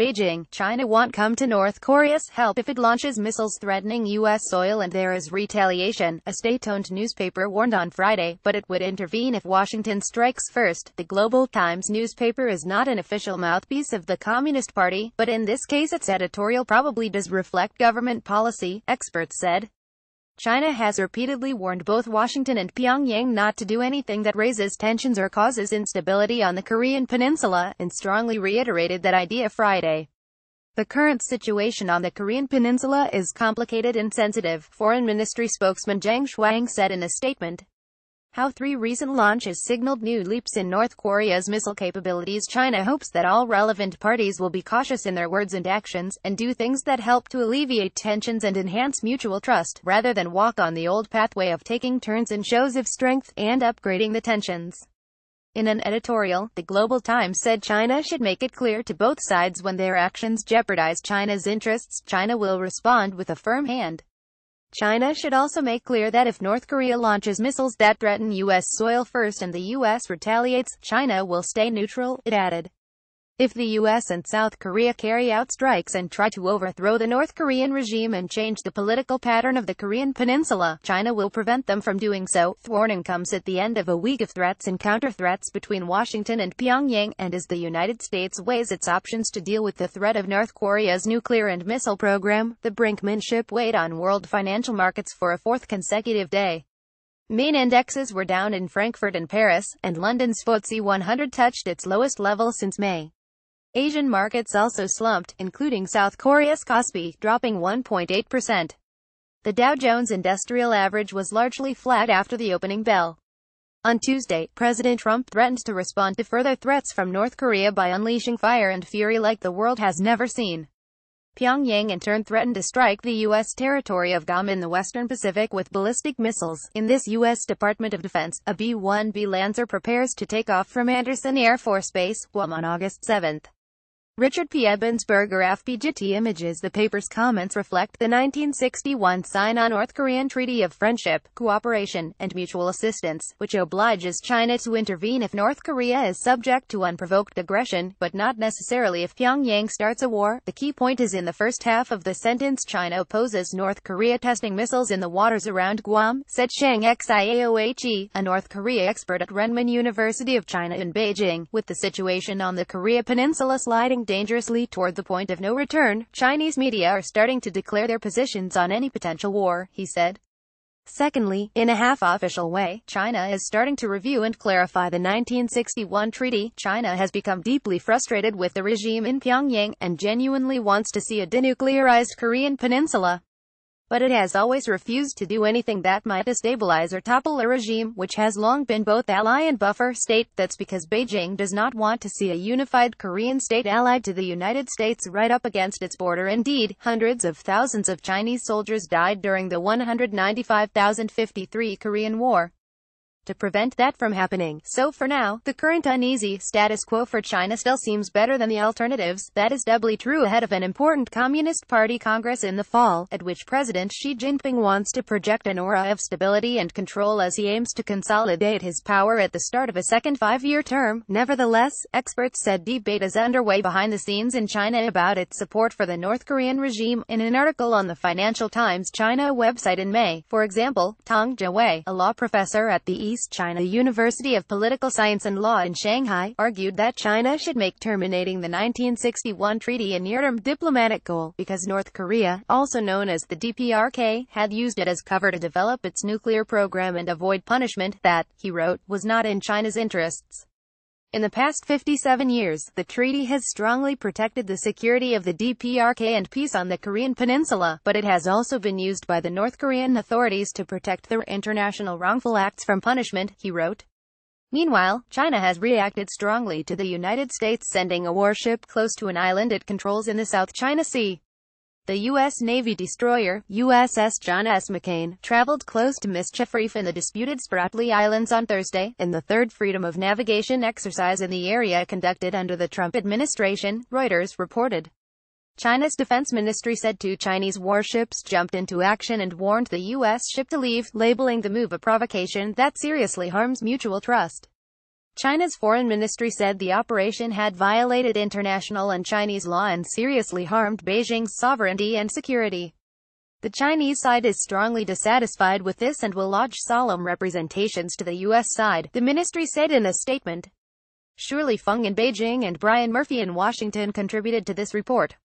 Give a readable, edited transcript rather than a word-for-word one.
Beijing, China won't come to North Korea's help if it launches missiles threatening U.S. soil and there is retaliation, a state-owned newspaper warned on Friday, but it would intervene if Washington strikes first. The Global Times newspaper is not an official mouthpiece of the Communist Party, but in this case its editorial probably does reflect government policy, experts said. China has repeatedly warned both Washington and Pyongyang not to do anything that raises tensions or causes instability on the Korean peninsula, and strongly reiterated that idea Friday. The current situation on the Korean peninsula is complicated and sensitive, Foreign Ministry spokesman Jang Shuang said in a statement. How 3 recent launches signaled new leaps in North Korea's missile capabilities. China hopes that all relevant parties will be cautious in their words and actions, and do things that help to alleviate tensions and enhance mutual trust, rather than walk on the old pathway of taking turns in shows of strength, and upgrading the tensions. In an editorial, the Global Times said China should make it clear to both sides when their actions jeopardize China's interests, China will respond with a firm hand. China should also make clear that if North Korea launches missiles that threaten U.S. soil first and the U.S. retaliates, China will stay neutral, it added. If the U.S. and South Korea carry out strikes and try to overthrow the North Korean regime and change the political pattern of the Korean peninsula, China will prevent them from doing so. The warning comes at the end of a week of threats and counter-threats between Washington and Pyongyang, and as the United States weighs its options to deal with the threat of North Korea's nuclear and missile program. The Brinkmanship weighed on world financial markets for a 4th consecutive day. Main indexes were down in Frankfurt and Paris, and London's FTSE 100 touched its lowest level since May. Asian markets also slumped, including South Korea's Kospi, dropping 1.8%. The Dow Jones Industrial Average was largely flat after the opening bell. On Tuesday, President Trump threatened to respond to further threats from North Korea by unleashing fire and fury like the world has never seen. Pyongyang in turn threatened to strike the U.S. territory of Guam in the Western Pacific with ballistic missiles. In this U.S. Department of Defense, a B-1B Lancer prepares to take off from Andersen Air Force Base, Guam on August 7. Richard P. Ebensberger, FPGT Images. The paper's comments reflect the 1961 sign-on North Korean Treaty of Friendship, Cooperation, and Mutual Assistance, which obliges China to intervene if North Korea is subject to unprovoked aggression, but not necessarily if Pyongyang starts a war. The key point is in the first half of the sentence. China opposes North Korea testing missiles in the waters around Guam, said Shang Xiaohe, a North Korea expert at Renmin University of China in Beijing. With the situation on the Korea Peninsula sliding dangerously toward the point of no return, Chinese media are starting to declare their positions on any potential war, he said. Secondly, in a half-official way, China is starting to review and clarify the 1961 treaty. China has become deeply frustrated with the regime in Pyongyang, and genuinely wants to see a denuclearized Korean peninsula. But it has always refused to do anything that might destabilize or topple a regime, which has long been both ally and buffer state. That's because Beijing does not want to see a unified Korean state allied to the United States right up against its border. Indeed, hundreds of thousands of Chinese soldiers died during the 195,053 Korean War. To prevent that from happening. So for now, the current uneasy status quo for China still seems better than the alternatives. That is doubly true ahead of an important Communist Party Congress in the fall, at which President Xi Jinping wants to project an aura of stability and control as he aims to consolidate his power at the start of a second 5-year term. Nevertheless, experts said debate is underway behind the scenes in China about its support for the North Korean regime. In an article on the Financial Times China website in May, for example, Tang Jiawei, a law professor at the East China University of Political Science and Law in Shanghai, argued that China should make terminating the 1961 treaty a near-term diplomatic goal, because North Korea, also known as the DPRK, had used it as cover to develop its nuclear program and avoid punishment that, he wrote, was not in China's interests. In the past 57 years, the treaty has strongly protected the security of the DPRK and peace on the Korean peninsula, but it has also been used by the North Korean authorities to protect their international wrongful acts from punishment, he wrote. Meanwhile, China has reacted strongly to the United States sending a warship close to an island it controls in the South China Sea. The U.S. Navy destroyer, USS John S. McCain, traveled close to Mischief Reef in the disputed Spratly Islands on Thursday, in the third freedom of navigation exercise in the area conducted under the Trump administration, Reuters reported. China's defense ministry said 2 Chinese warships jumped into action and warned the U.S. ship to leave, labeling the move a provocation that seriously harms mutual trust. China's foreign ministry said the operation had violated international and Chinese law and seriously harmed Beijing's sovereignty and security. The Chinese side is strongly dissatisfied with this and will lodge solemn representations to the U.S. side, the ministry said in a statement. Shirley Fung in Beijing and Brian Murphy in Washington contributed to this report.